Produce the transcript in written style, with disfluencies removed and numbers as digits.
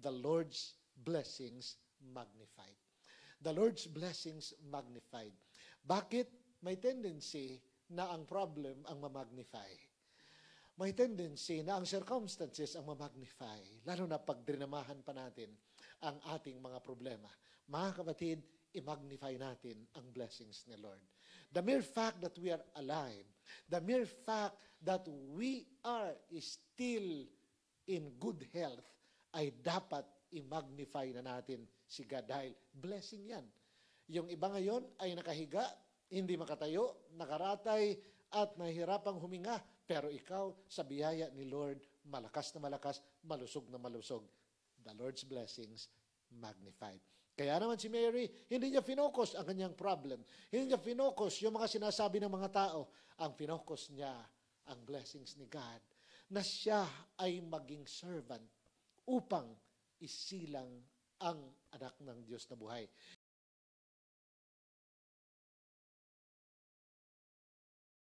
the Lord's blessings magnified. The Lord's blessings magnified. Bakit? May tendency na ang problem ang mamagnify. May tendency na ang circumstances ang mamagnify, lalo na pag drinamahan pa natin ang ating mga problema. Mga kapatid, i-magnify natin ang blessings ni Lord. The mere fact that we are alive, the mere fact that we are still in good health, ay dapat i-magnify na natin si God dahil blessing yan. Yung iba ngayon ay nakahiga, hindi makatayo, nakaratay, at nahihirapang huminga. Pero ikaw, sa biyaya ni Lord, malakas na malakas, malusog na malusog. The Lord's blessings magnified. Kaya naman si Mary, hindi niya finokus ang kanyang problem. Hindi niya finokus yung mga sinasabi ng mga tao. Ang finokus niya, ang blessings ni God, na siya ay maging servant upang isilang ang anak ng Diyos na buhay.